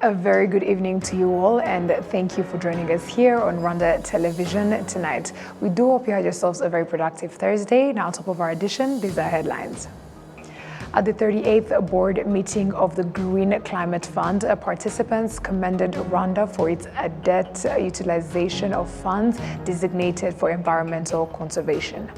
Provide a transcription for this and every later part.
A very good evening to you all, and thank you for joining us here on Rwanda Television tonight. We do hope you had yourselves a very productive Thursday. Now, on top of our edition, these are headlines. At the 38th board meeting of the Green Climate Fund, participants commended Rwanda for its debt utilization of funds designated for environmental conservation.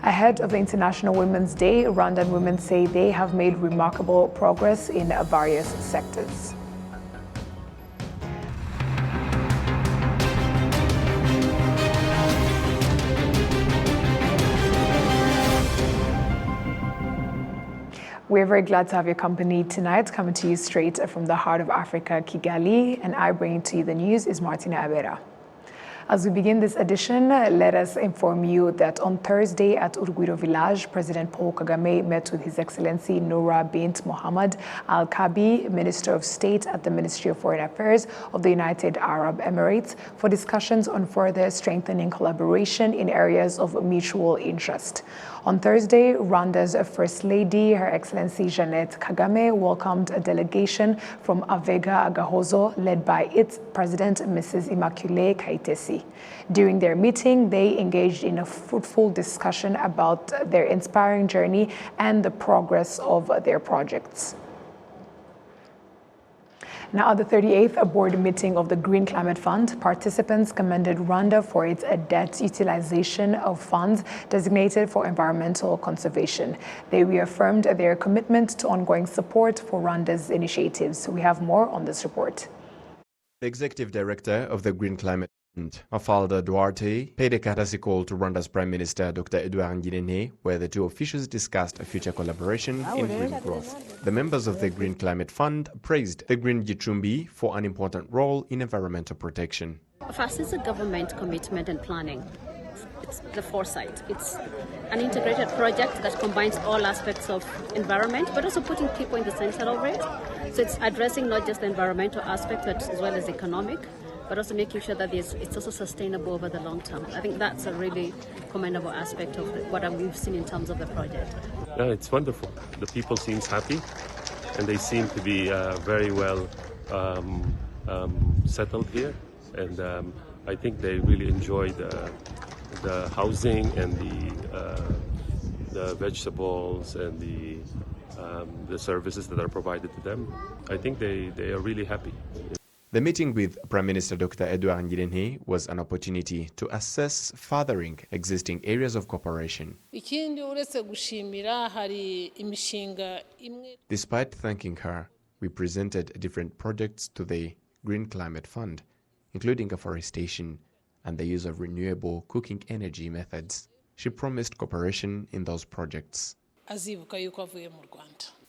Ahead of the International Women's Day, Rwandan women say they have made remarkable progress in various sectors. We're very glad to have your company tonight, coming to you straight from the heart of Africa, Kigali, and I bring to you the news is Martina Abera. As we begin this edition, let us inform you that on Thursday at Urugwiro Village, President Paul Kagame met with His Excellency Noura bint Mohammed Al-Kabi, Minister of State at the Ministry of Foreign Affairs of the United Arab Emirates, for discussions on further strengthening collaboration in areas of mutual interest. On Thursday, Rwanda's First Lady, Her Excellency Jeannette Kagame, welcomed a delegation from Avega Agahozo, led by its President, Mrs. Immaculée Kayitesi. During their meeting, they engaged in a fruitful discussion about their inspiring journey and the progress of their projects. Now, at the 38th board meeting of the Green Climate Fund, participants commended Rwanda for its debt utilization of funds designated for environmental conservation. They reaffirmed their commitment to ongoing support for Rwanda's initiatives. We have more on this report. The executive director of the Green Climate Fund, Mafalda Duarte, paid a courtesy call to Rwanda's Prime Minister Dr. Edouard Ngirente, where the two officials discussed a future collaboration in green growth. The members of the Green Climate Fund praised the Green Gicumbi for an important role in environmental protection. First, it's a government commitment and planning. It's the foresight. It's an integrated project that combines all aspects of environment, but also putting people in the center of it. So it's addressing not just the environmental aspect, but as well as economic, but also making sure that it's also sustainable over the long term. I think that's a really commendable aspect of what we've seen in terms of the project. Yeah, it's wonderful. The people seem happy, and they seem to be very well settled here. And I think they really enjoy the housing and the vegetables and the services that are provided to them. I think they are really happy. The meeting with Prime Minister Dr. Edouard Ngirente was an opportunity to assess furthering existing areas of cooperation. Despite thanking her, we presented different projects to the Green Climate Fund, including afforestation and the use of renewable cooking energy methods. She promised cooperation in those projects.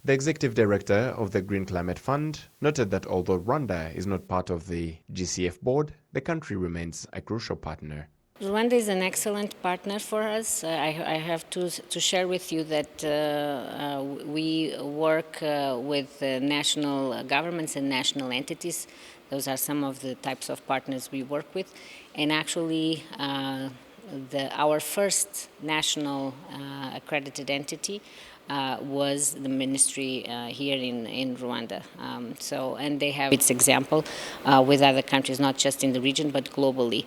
The executive director of the Green Climate Fund noted that although Rwanda is not part of the GCF board, the country remains a crucial partner. Rwanda is an excellent partner for us. I have to share with you that we work with national governments and national entities. Those are some of the types of partners we work with. And actually, our first national accredited entity was the ministry here in Rwanda. And they have its example with other countries, not just in the region, but globally.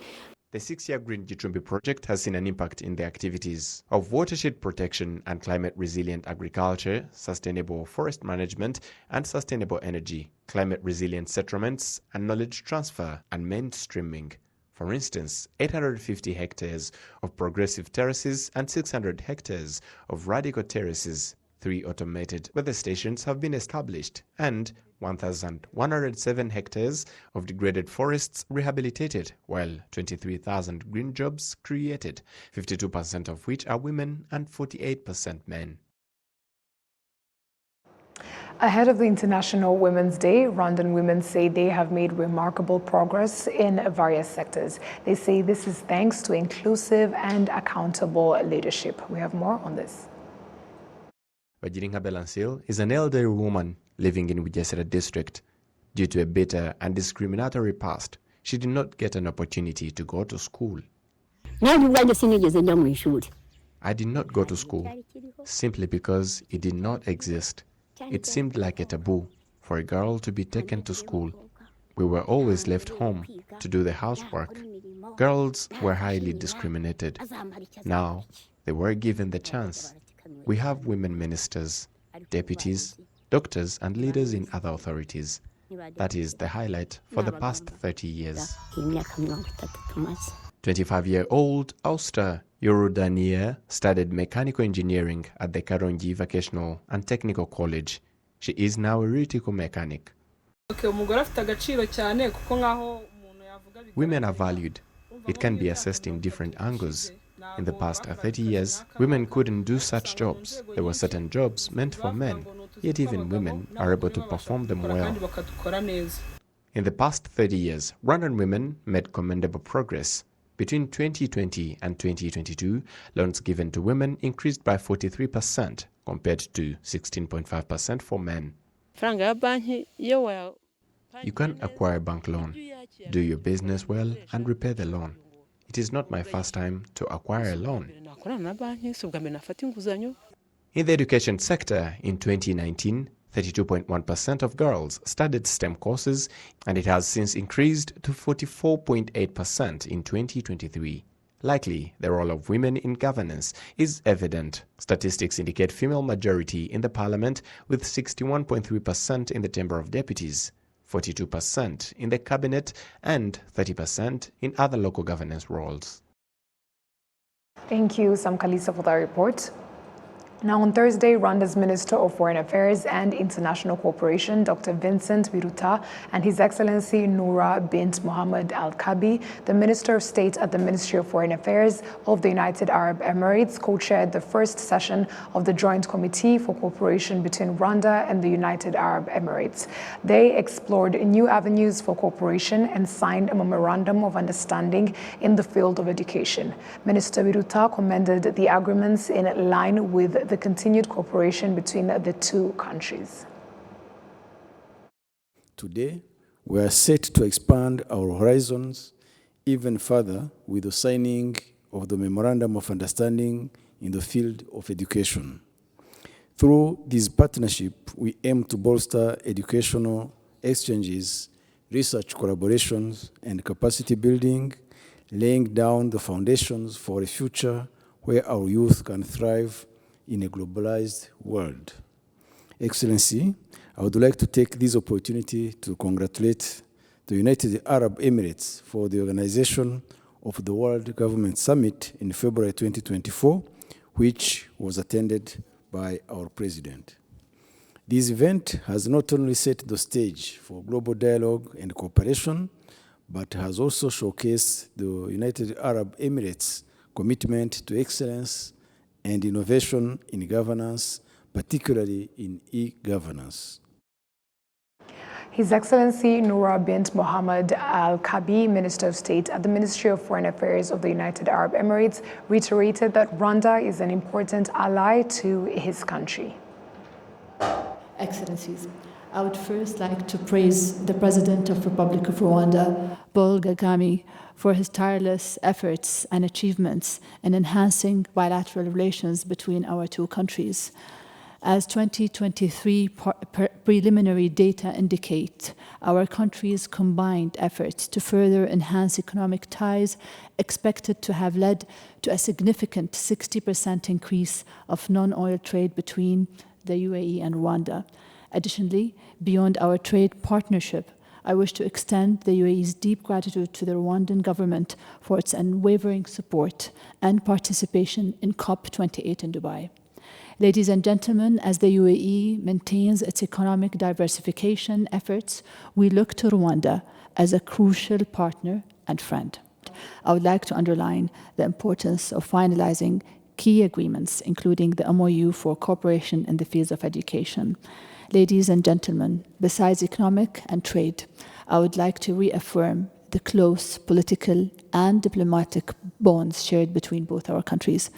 The 6-year Green Gicumbi project has seen an impact in the activities of watershed protection and climate-resilient agriculture, sustainable forest management and sustainable energy, climate-resilient settlements and knowledge transfer and mainstreaming. For instance, 850 hectares of progressive terraces and 600 hectares of radical terraces, 3 automated weather stations have been established, and 1,107 hectares of degraded forests rehabilitated, while 23,000 green jobs created, 52% of which are women and 48% men. Ahead of the International Women's Day, Rwandan women say they have made remarkable progress in various sectors. They say this is thanks to inclusive and accountable leadership. We have more on this. Wajiringa Belansil is an elderly woman living in Bugesera district. Due to a bitter and discriminatory past, she did not get an opportunity to go to school. I did not go to school simply because it did not exist. It seemed like a taboo for a girl to be taken to school. We were always left home to do the housework. Girls were highly discriminated. Now, they were given the chance. We have women ministers, deputies, doctors, and leaders in other authorities. That is the highlight for the past 30 years. 25-year-old Auster Yorudanier studied mechanical engineering at the Karongi Vocational and Technical College. She is now a reticle mechanic. Women are valued. It can be assessed in different angles. In the past 30 years, women couldn't do such jobs. There were certain jobs meant for men, yet even women are able to perform them well. In the past 30 years, Rwandan women made commendable progress. Between 2020 and 2022, loans given to women increased by 43% compared to 16.5% for men. You can acquire a bank loan, do your business well, and repay the loan. It is not my first time to acquire a loan. In the education sector, in 2019, 32.1% of girls studied STEM courses, and it has since increased to 44.8% in 2023. Likely, the role of women in governance is evident. Statistics indicate female majority in the parliament, with 61.3% in the Chamber of Deputies, 42% in the cabinet, and 30% in other local governance roles. Thank you, Sam Kalisa, for that report. Now, on Thursday, Rwanda's Minister of Foreign Affairs and International Cooperation, Dr. Vincent Biruta, and His Excellency Noura bint Mohammed Al-Kabi, the Minister of State at the Ministry of Foreign Affairs of the United Arab Emirates, co-chaired the first session of the Joint Committee for Cooperation between Rwanda and the United Arab Emirates. They explored new avenues for cooperation and signed a memorandum of understanding in the field of education. Minister Biruta commended the agreements in line with the continued cooperation between the two countries. Today, we are set to expand our horizons even further with the signing of the Memorandum of Understanding in the field of education. Through this partnership, we aim to bolster educational exchanges, research collaborations, and capacity building, laying down the foundations for a future where our youth can thrive in a globalized world. Excellency, I would like to take this opportunity to congratulate the United Arab Emirates for the organization of the World Government Summit in February 2024, which was attended by our President. This event has not only set the stage for global dialogue and cooperation, but has also showcased the United Arab Emirates' commitment to excellence and innovation in governance, particularly in e-governance. His Excellency Noura bint Mohammed Al-Kabi, Minister of State at the Ministry of Foreign Affairs of the United Arab Emirates, reiterated that Rwanda is an important ally to his country. Excellencies, I would first like to praise the President of the Republic of Rwanda, Paul Kagame, for his tireless efforts and achievements in enhancing bilateral relations between our two countries. As 2023 preliminary data indicate, our countries' combined efforts to further enhance economic ties expected to have led to a significant 60% increase of non-oil trade between the UAE and Rwanda. Additionally, beyond our trade partnership, I wish to extend the UAE's deep gratitude to the Rwandan government for its unwavering support and participation in COP28 in Dubai. Ladies and gentlemen, as the UAE maintains its economic diversification efforts, we look to Rwanda as a crucial partner and friend. I would like to underline the importance of finalizing key agreements, including the MOU for cooperation in the fields of education. Ladies and gentlemen, besides economic and trade, I would like to reaffirm the close political and diplomatic bonds shared between both our countries.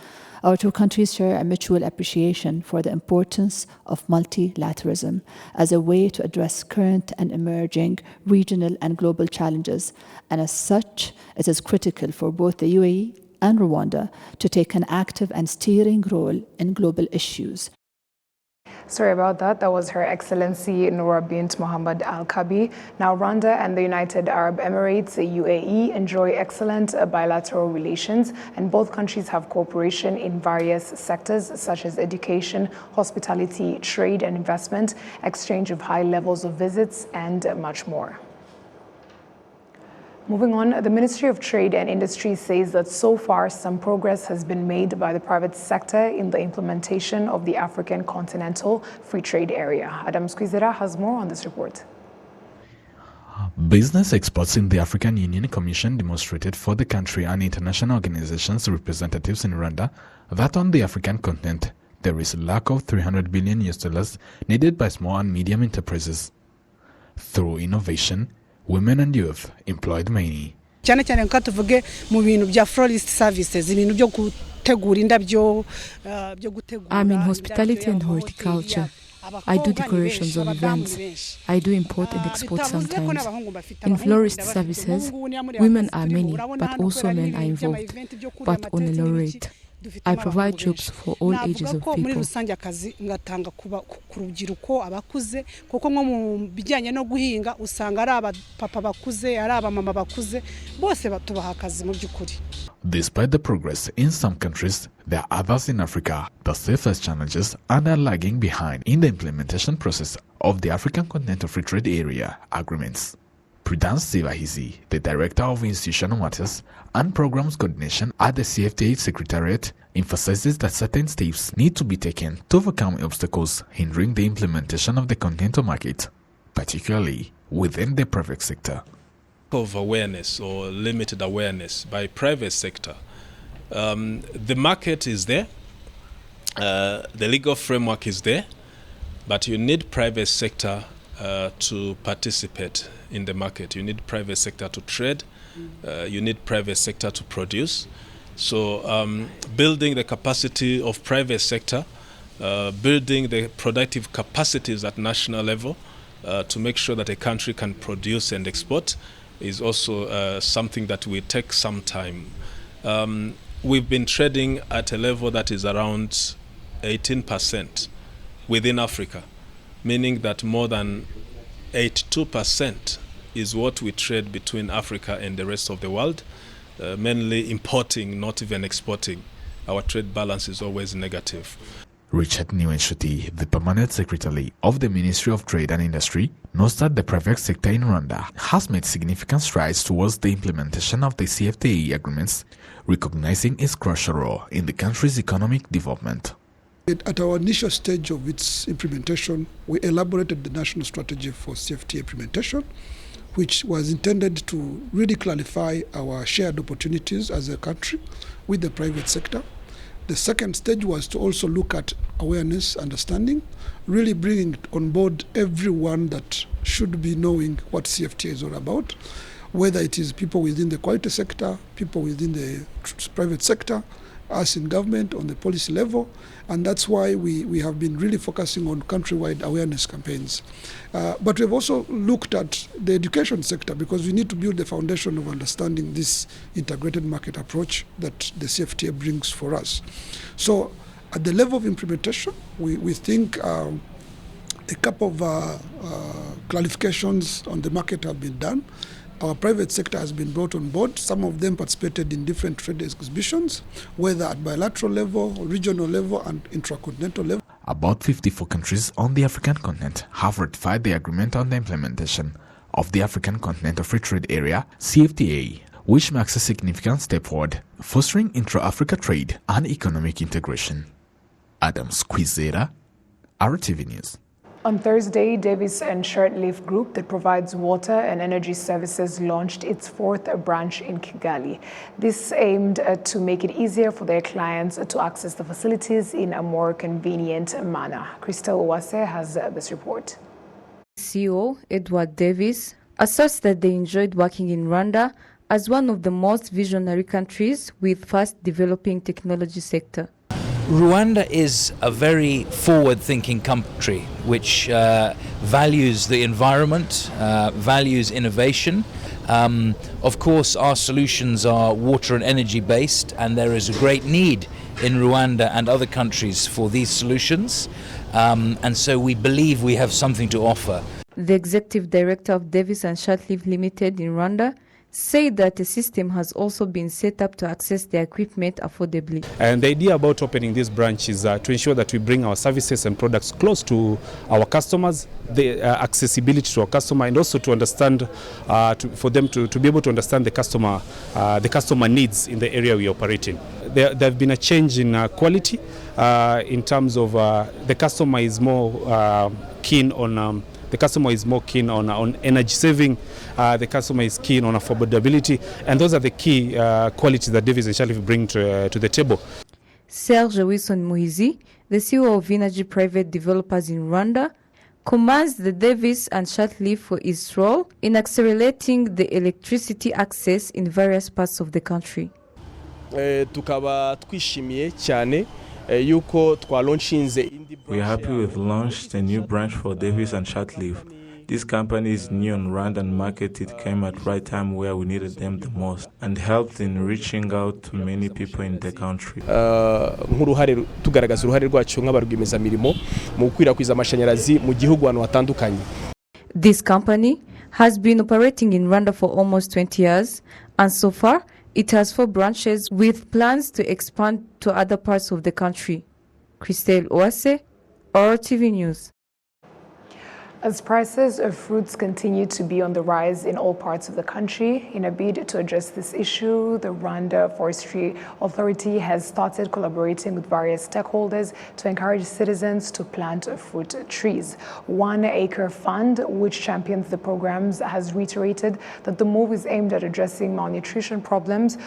Our two countries share a mutual appreciation for the importance of multilateralism as a way to address current and emerging regional and global challenges, and as such, it is critical for both the UAE and Rwanda to take an active and steering role in global issues. Sorry about that. That was Her Excellency Noura bint Mohammed Al Kabi. Now, Rwanda and the United Arab Emirates, the UAE, enjoy excellent bilateral relations, and both countries have cooperation in various sectors such as education, hospitality, trade and investment, exchange of high levels of visits, and much more. Moving on, the Ministry of Trade and Industry says that so far some progress has been made by the private sector in the implementation of the African Continental Free Trade Area. Adam Squizera has more on this report. Business experts in the African Union Commission demonstrated for the country and international organizations representatives in Rwanda that on the African continent there is a lack of $300 billion needed by small and medium enterprises. Through innovation, women and youth employed many. cyane cyane nka tuvuge mu bintu bya florist services ibintu byo gutegura indabyo byo gutegura I'm in hospitality and horticulture. I do decorations of events. I do import and export sometimes. In florist services, women are many, but also men are involved, but on a low rate. I provide jobs for all ages of people. ngatanga ku rubyiruko abakuze kuko nko mu bijyanye no guhinga usanga ari abapapa bakuze ari abamama bakuze bose batubaha akazi mu by'ukuri. Despite the progress in some countries, there are others in Africa that face challenges and are lagging behind in the implementation process of the African Continental Free Trade Area agreements. Prudence Sivahizi, the Director of Institutional Matters and Programs Coordination at the CFTA Secretariat, emphasizes that certain steps need to be taken to overcome obstacles hindering the implementation of the continental market, particularly within the private sector. Of awareness or limited awareness by private sector. The market is there, the legal framework is there, but you need private sector to participate in the market. You need private sector to trade, you need private sector to produce. So building the capacity of private sector, building the productive capacities at national level to make sure that a country can produce and export is also something that will take some time. We've been trading at a level that is around 18% within Africa, meaning that more than 82% is what we trade between Africa and the rest of the world, mainly importing, not even exporting. Our trade balance is always negative. Richard Niwenshuti, the Permanent Secretary of the Ministry of Trade and Industry, notes that the private sector in Rwanda has made significant strides towards the implementation of the CFTA agreements, recognizing its crucial role in the country's economic development. At our initial stage of its implementation, we elaborated the national strategy for CFTA implementation, which was intended to really clarify our shared opportunities as a country with the private sector. The second stage was to also look at awareness, understanding, really bringing on board everyone that should be knowing what CFTA is all about, whether it is people within the quality sector, people within the private sector, us in government on the policy level, and that's why we have been really focusing on countrywide awareness campaigns. But we've also looked at the education sector because we need to build the foundation of understanding this integrated market approach that the CFTA brings for us. So at the level of implementation, we think a couple of clarifications on the market have been done. Our private sector has been brought on board. Some of them participated in different trade exhibitions, whether at bilateral level, regional level, and intracontinental level. About 54 countries on the African continent have ratified the agreement on the implementation of the African Continental Free Trade Area, CFTA, which marks a significant step forward, fostering intra-Africa trade and economic integration. Adam Squizera, RTV News. On Thursday, Davis and Shirtleaf Group that provides water and energy services launched its fourth branch in Kigali. This aimed to make it easier for their clients to access the facilities in a more convenient manner. Crystal Owase has this report. CEO Edward Davis asserts that they enjoyed working in Rwanda as one of the most visionary countries with fast developing technology sector. Rwanda is a very forward-thinking country which values the environment, values innovation. Of course, our solutions are water and energy based, and there is a great need in Rwanda and other countries for these solutions. And so we believe we have something to offer. The executive director of Davis and Shortleaf Limited in Rwanda said that a system has also been set up to access the equipment affordably. And the idea about opening this branch is to ensure that we bring our services and products close to our customers, the accessibility to our customer, and also to understand, for them to be able to understand the customer needs in the area we operate in. There have been a change in quality in terms of the customer is more keen on energy saving. The customer is keen on affordability, and those are the key qualities that Davis and Shortleaf bring to the table. Serge Wilson Muhizi, the CEO of Energy Private Developers in Rwanda, commends the Davis and Shortleaf for its role in accelerating the electricity access in various parts of the country. Tukaba twishimiye cyane yuko twalaunchinze. We are happy with launched a new branch for Davis and Shortleaf. This company is new on Rwandan market. It came at right time where we needed them the most and helped in reaching out to many people in the country. Nk'uruhare tugaragaza uruhare rwacu nk'abarwiyemezamirimo mu gukwirakwiza amashanyarazi mu gihugu ahantu hatandukanye. This company has been operating in Rwanda for almost 20 years, and so far it has 4 branches with plans to expand to other parts of the country. Christelle Oase, RTV News. As prices of fruits continue to be on the rise in all parts of the country, in a bid to address this issue, the Rwanda Forestry Authority has started collaborating with various stakeholders to encourage citizens to plant fruit trees. 1 Acre Fund, which champions the programs, has reiterated that the move is aimed at addressing malnutrition problems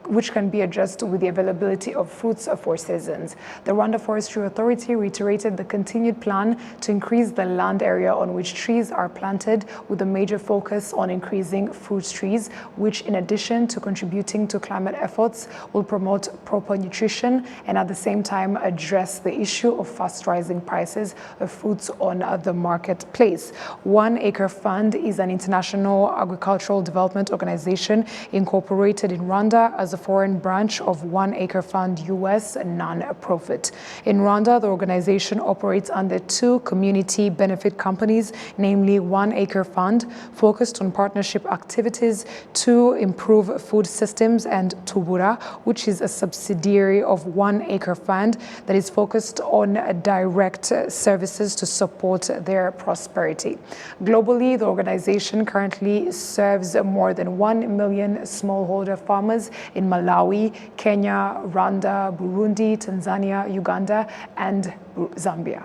which can be addressed with the availability of fruits for citizens. The Rwanda Forestry Authority reiterated the continued plan to increase the land area on which trees are planted, with a major focus on increasing fruit trees, which, in addition to contributing to climate efforts, will promote proper nutrition and at the same time address the issue of fast rising prices of fruits on the marketplace. 1 Acre Fund is an international agricultural development organization incorporated in Rwanda as a foreign branch of 1 Acre Fund US non-profit. In Rwanda, the organization operates under 2 community benefit companies, namely 1 Acre Fund, focused on partnership activities to improve food systems, and Tubura, which is a subsidiary of 1 Acre Fund that is focused on direct services to support their prosperity. Globally, the organization currently serves more than 1 million smallholder farmers in Malawi, Kenya, Rwanda, Burundi, Tanzania, Uganda, and Zambia.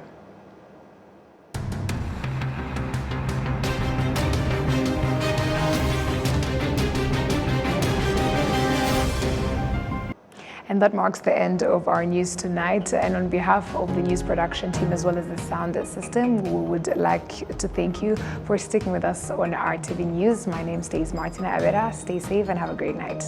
And that marks the end of our news tonight. And on behalf of the news production team as well as the sound system, we would like to thank you for sticking with us on RTV News. My name is Martina Abera. Stay safe and have a great night.